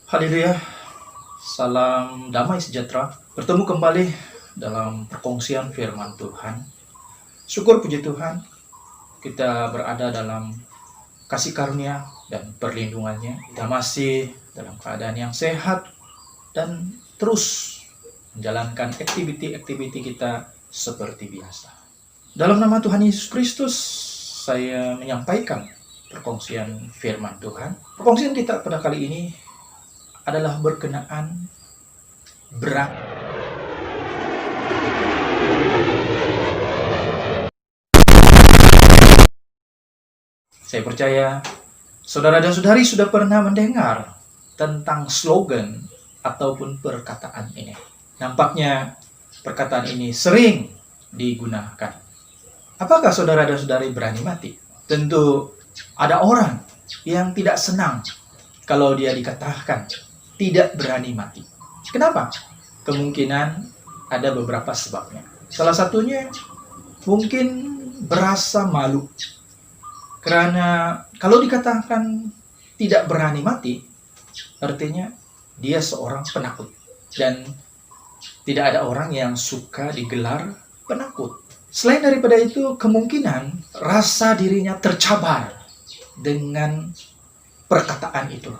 Haleluya, salam damai sejahtera. Bertemu kembali dalam perkongsian firman Tuhan. Syukur puji Tuhan, kita berada dalam kasih karunia dan perlindungannya. Kita masih dalam keadaan yang sehat dan terus menjalankan aktiviti-aktiviti kita seperti biasa. Dalam nama Tuhan Yesus Kristus, saya menyampaikan perkongsian firman Tuhan. Perkongsian kita pada kali ini adalah berkenaan berat. Saya percaya saudara dan saudari sudah pernah mendengar tentang slogan ataupun perkataan ini. Nampaknya perkataan ini sering digunakan. Apakah saudara dan saudari berani mati? Tentu ada orang yang tidak senang kalau dia dikatakan tidak berani mati. Kenapa? Kemungkinan ada beberapa sebabnya. Salah satunya mungkin berasa malu. Karena kalau dikatakan tidak berani mati, artinya dia seorang penakut. Dan tidak ada orang yang suka digelar penakut. Selain daripada itu, kemungkinan rasa dirinya tercabar dengan perkataan itu.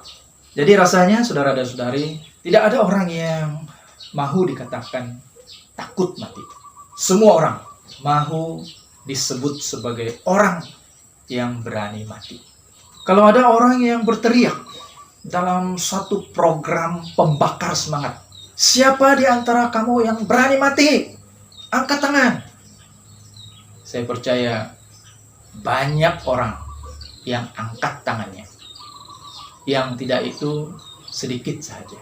Jadi rasanya saudara dan saudari, tidak ada orang yang mahu dikatakan takut mati. Semua orang mahu disebut sebagai orang yang berani mati. Kalau ada orang yang berteriak dalam satu program pembakar semangat, siapa di antara kamu yang berani mati? Angkat tangan. Saya percaya banyak orang yang angkat tangannya. Yang tidak itu sedikit saja.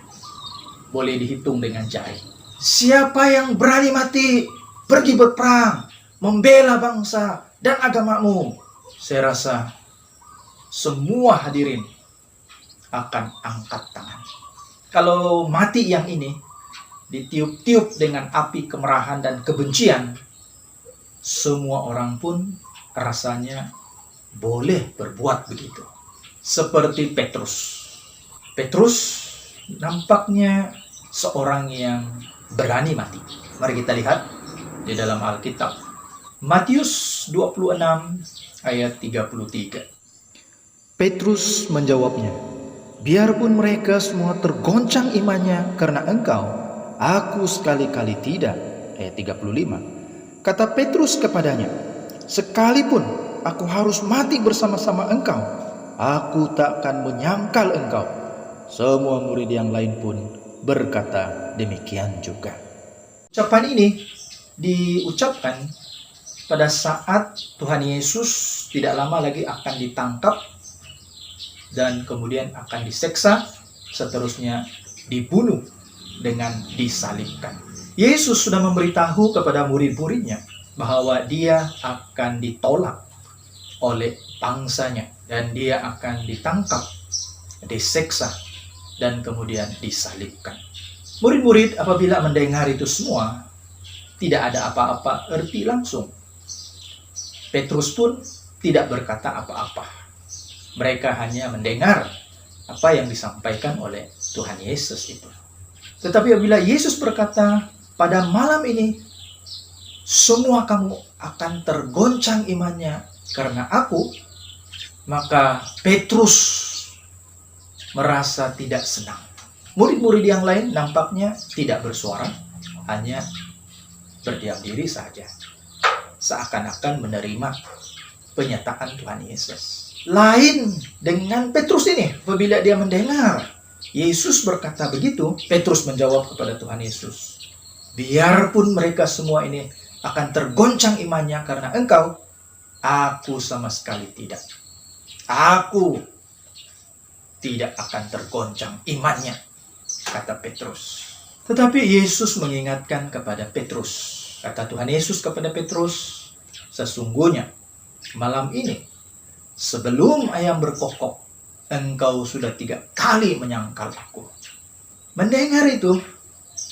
Boleh dihitung dengan jari. Siapa yang berani mati, pergi berperang, membela bangsa dan agamamu? Saya rasa semua hadirin akan angkat tangan. Kalau mati yang ini ditiup-tiup dengan api kemarahan dan kebencian, semua orang pun rasanya boleh berbuat begitu. Seperti Petrus. Petrus nampaknya seorang yang berani mati. Mari kita lihat di dalam Alkitab. Matius 26 ayat 33. Petrus menjawabnya, biarpun mereka semua tergoncang imannya karena engkau, aku sekali-kali tidak. Ayat 35. Kata Petrus kepadanya, sekalipun aku harus mati bersama-sama engkau, aku tak akan menyangkal engkau. Semua murid yang lain pun berkata demikian juga. Ucapan ini diucapkan pada saat Tuhan Yesus tidak lama lagi akan ditangkap dan kemudian akan diseksa, seterusnya dibunuh dengan disalibkan. Yesus sudah memberitahu kepada murid-muridnya bahwa dia akan ditolak oleh bangsanya dan dia akan ditangkap, diseksa, dan kemudian disalibkan. Murid-murid apabila mendengar itu semua, tidak ada apa-apa erti langsung. Petrus pun tidak berkata apa-apa. Mereka hanya mendengar apa yang disampaikan oleh Tuhan Yesus itu. Tetapi apabila Yesus berkata, pada malam ini, semua kamu akan tergoncang imannya karena aku, maka Petrus merasa tidak senang. Murid-murid yang lain nampaknya tidak bersuara, hanya berdiam diri saja, seakan-akan menerima penyataan Tuhan Yesus. Lain dengan Petrus ini, apabila dia mendengar Yesus berkata begitu, Petrus menjawab kepada Tuhan Yesus, biarpun mereka semua ini akan tergoncang imannya karena engkau, aku sama sekali tidak. Aku tidak akan tergoncang imannya, kata Petrus. Tetapi Yesus mengingatkan kepada Petrus. Kata Tuhan Yesus kepada Petrus, sesungguhnya malam ini sebelum ayam berkokok, engkau sudah 3 kali menyangkal aku. Mendengar itu,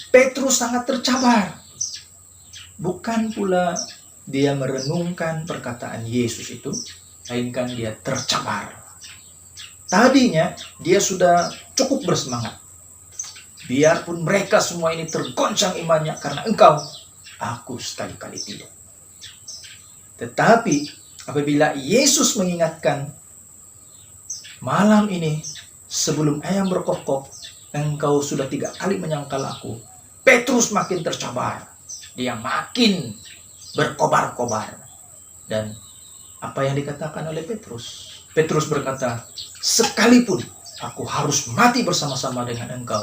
Petrus sangat tercabar. Bukan pula dia merenungkan perkataan Yesus itu, melainkan dia tercabar. Tadinya dia sudah cukup bersemangat. Biarpun mereka semua ini tergoncang imannya karena engkau, aku sekali-kali tidak. Tetapi apabila Yesus mengingatkan, malam ini sebelum ayam berkokok, engkau sudah 3 kali menyangkal aku. Petrus makin tercabar. Dia makin berkobar-kobar. Dan apa yang dikatakan oleh Petrus? Petrus berkata, sekalipun aku harus mati bersama-sama dengan engkau,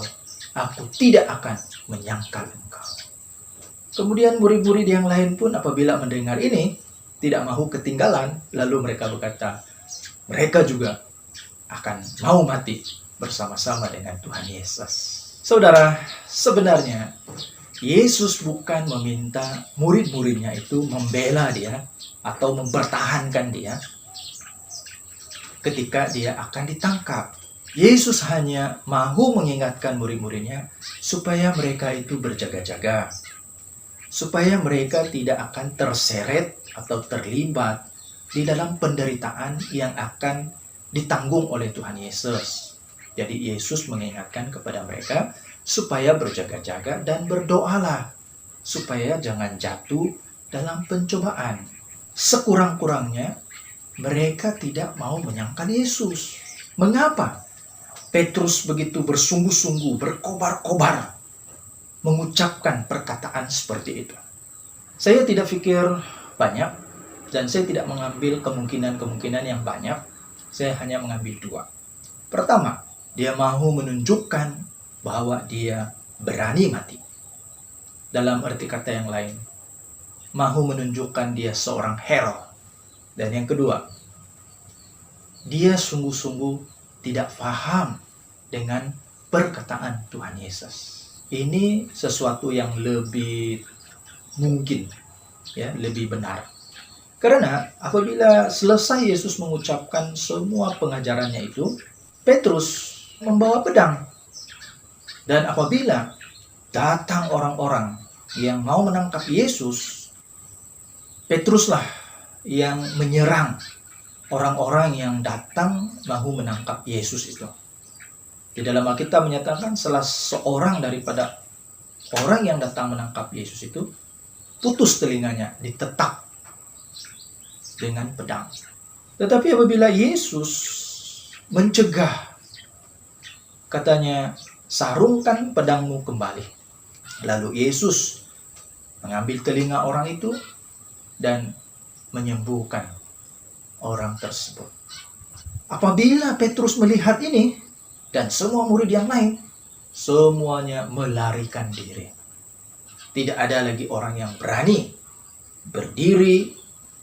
aku tidak akan menyangkal engkau. Kemudian murid-murid yang lain pun apabila mendengar ini, tidak mau ketinggalan, lalu mereka berkata, mereka juga akan mau mati bersama-sama dengan Tuhan Yesus. Saudara, sebenarnya Yesus bukan meminta murid-muridnya itu membela dia atau mempertahankan dia ketika dia akan ditangkap. Yesus hanya mahu mengingatkan murid-muridnya supaya mereka itu berjaga-jaga, supaya mereka tidak akan terseret atau terlibat di dalam penderitaan yang akan ditanggung oleh Tuhan Yesus. Jadi Yesus mengingatkan kepada mereka supaya berjaga-jaga dan berdoalah supaya jangan jatuh dalam pencobaan. Sekurang-kurangnya mereka tidak mau menyangkal Yesus. Mengapa? Petrus begitu bersungguh-sungguh, berkobar-kobar mengucapkan perkataan seperti itu. Saya tidak pikir banyak dan saya tidak mengambil kemungkinan-kemungkinan yang banyak. Saya hanya mengambil 2. Pertama, dia mahu menunjukkan bahwa dia berani mati. Dalam arti kata yang lain, mahu menunjukkan dia seorang hero. Dan yang kedua, dia sungguh-sungguh tidak paham dengan perkataan Tuhan Yesus. Ini sesuatu yang lebih mungkin, ya, lebih benar. Karena apabila selesai Yesus mengucapkan semua pengajarannya itu, Petrus membawa pedang. Dan apabila datang orang-orang yang mau menangkap Yesus, Petruslah yang menyerang orang-orang yang datang mau menangkap Yesus itu. Di dalam Alkitab menyatakan salah seorang daripada orang yang datang menangkap Yesus itu putus telinganya, ditetak dengan pedang. Tetapi apabila Yesus mencegah, katanya, sarungkan pedangmu kembali. Lalu Yesus mengambil telinga orang itu dan menyembuhkan orang tersebut. Apabila Petrus melihat ini, dan semua murid yang lain, semuanya melarikan diri. Tidak ada lagi orang yang berani berdiri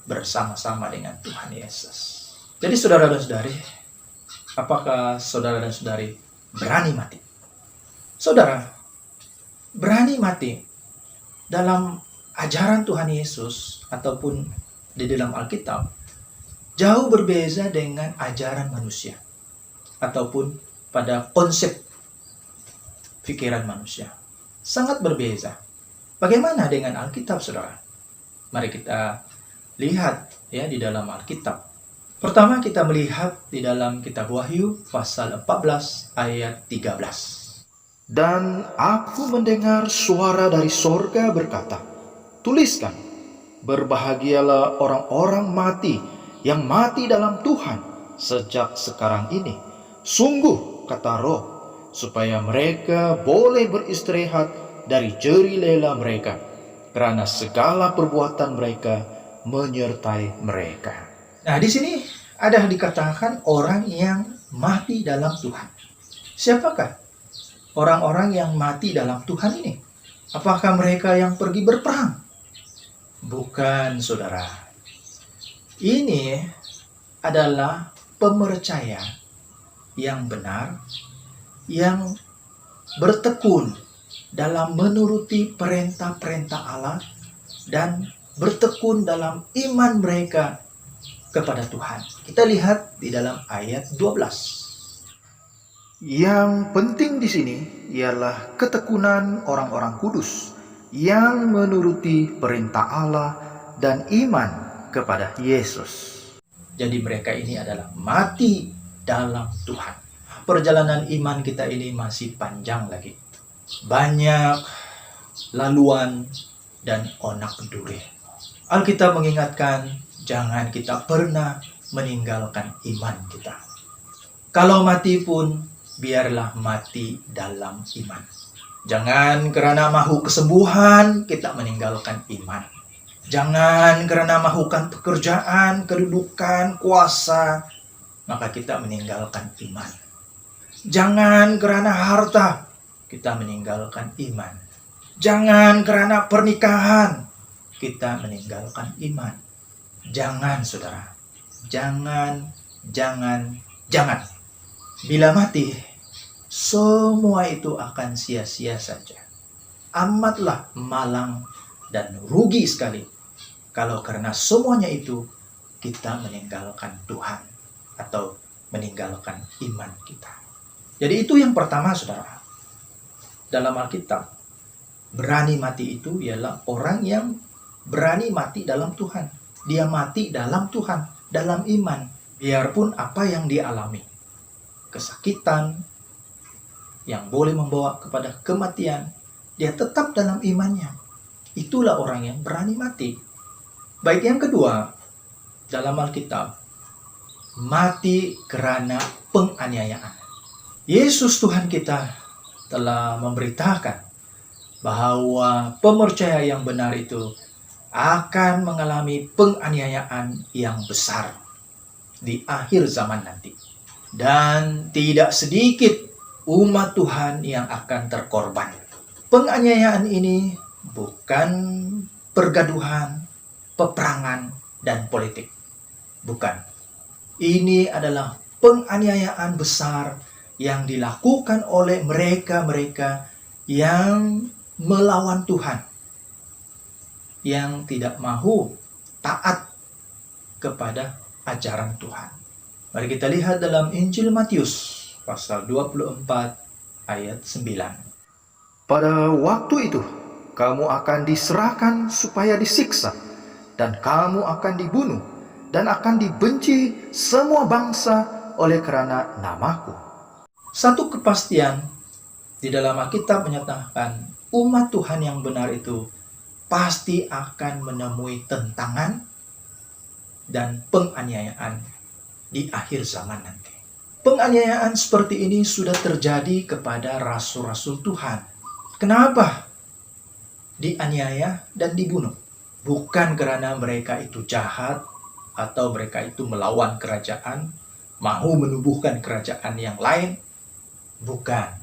bersama-sama dengan Tuhan Yesus. Jadi saudara dan saudari, apakah saudara dan saudari berani mati? Saudara, berani mati dalam ajaran Tuhan Yesus ataupun di dalam Alkitab jauh berbeda dengan ajaran manusia ataupun pada konsep pikiran manusia. Sangat berbeda. Bagaimana dengan Alkitab, saudara? Mari kita lihat ya di dalam Alkitab. Pertama kita melihat di dalam kitab Wahyu pasal 14 ayat 13. Dan aku mendengar suara dari sorga berkata, tuliskan, berbahagialah orang-orang mati yang mati dalam Tuhan sejak sekarang ini. Sungguh, kata Roh, supaya mereka boleh beristirahat dari jerih lela mereka, karena segala perbuatan mereka menyertai mereka. Nah, di sini ada dikatakan orang yang mati dalam Tuhan. Siapakah orang-orang yang mati dalam Tuhan ini? Apakah mereka yang pergi berperang? Bukan, saudara. Ini adalah pemercaya yang benar, yang bertekun dalam menuruti perintah-perintah Allah dan bertekun dalam iman mereka kepada Tuhan. Kita lihat di dalam ayat 12. Yang penting di sini ialah ketekunan orang-orang kudus yang menuruti perintah Allah dan iman kepada Yesus. Jadi mereka ini adalah mati dalam Tuhan. Perjalanan iman kita ini masih panjang lagi. Banyak laluan dan onak duri. Alkitab mengingatkan, jangan kita pernah meninggalkan iman kita. Kalau mati pun, biarlah mati dalam iman. Jangan karena mahu kesembuhan, kita meninggalkan iman. Jangan karena mahukan pekerjaan, kedudukan, kuasa, maka kita meninggalkan iman. Jangan karena harta, kita meninggalkan iman. Jangan karena pernikahan, kita meninggalkan iman. Jangan, saudara. Jangan. Bila mati, semua itu akan sia-sia saja. Amatlah malang dan rugi sekali kalau karena semuanya itu kita meninggalkan Tuhan atau meninggalkan iman kita. Jadi itu yang pertama, saudara. Dalam Alkitab, berani mati itu ialah orang yang berani mati dalam Tuhan. Dia mati dalam Tuhan, dalam iman. Biarpun apa yang dia alami, kesakitan yang boleh membawa kepada kematian, dia tetap dalam imannya. Itulah orang yang berani mati. Baik, yang kedua, dalam Alkitab, mati karena penganiayaan. Yesus Tuhan kita telah memberitakan bahwa pemercaya yang benar itu akan mengalami penganiayaan yang besar di akhir zaman nanti. Dan tidak sedikit umat Tuhan yang akan terkorban. Penganiayaan ini bukan pergaduhan, peperangan, dan politik. Bukan. Ini adalah penganiayaan besar yang dilakukan oleh mereka-mereka yang melawan Tuhan, yang tidak mahu taat kepada ajaran Tuhan. Mari kita lihat dalam Injil Matius pasal 24 ayat 9. Pada waktu itu, kamu akan diserahkan supaya disiksa, dan kamu akan dibunuh, dan akan dibenci semua bangsa oleh karena namaku. Satu kepastian di dalam Alkitab menyatakan umat Tuhan yang benar itu pasti akan menemui tentangan dan penganiayaan di akhir zaman nanti. Penganiayaan seperti ini sudah terjadi kepada rasul-rasul Tuhan. Kenapa dianiaya dan dibunuh? Bukan karena mereka itu jahat atau mereka itu melawan kerajaan, mahu menubuhkan kerajaan yang lain. Bukan.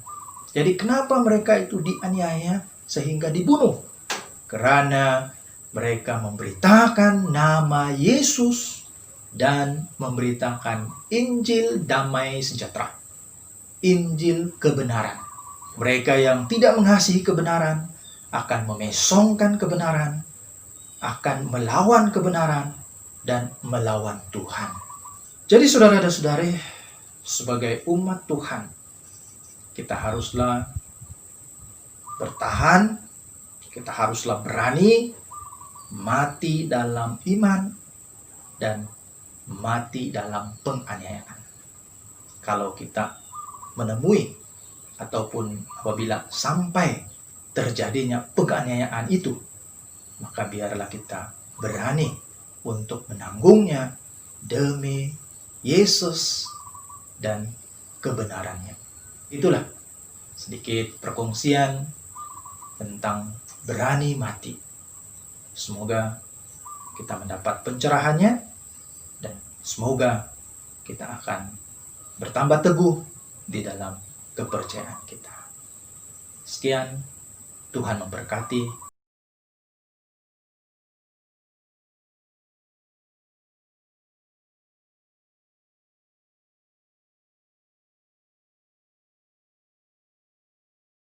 Jadi kenapa mereka itu dianiaya sehingga dibunuh? Karena mereka memberitakan nama Yesus dan memberitakan Injil damai sejahtera, Injil kebenaran. Mereka yang tidak mengasihi kebenaran akan memesongkan kebenaran, akan melawan kebenaran, dan melawan Tuhan. Jadi saudara dan saudari, sebagai umat Tuhan, kita haruslah bertahan, kita haruslah berani mati dalam iman dan mati dalam penganiayaan. Kalau kita menemui ataupun apabila sampai terjadinya penganiayaan itu, maka biarlah kita berani untuk menanggungnya demi Yesus dan kebenarannya. Itulah sedikit perkongsian tentang berani mati. Semoga kita mendapat pencerahannya dan semoga kita akan bertambah teguh di dalam kepercayaan kita. Sekian, Tuhan memberkati.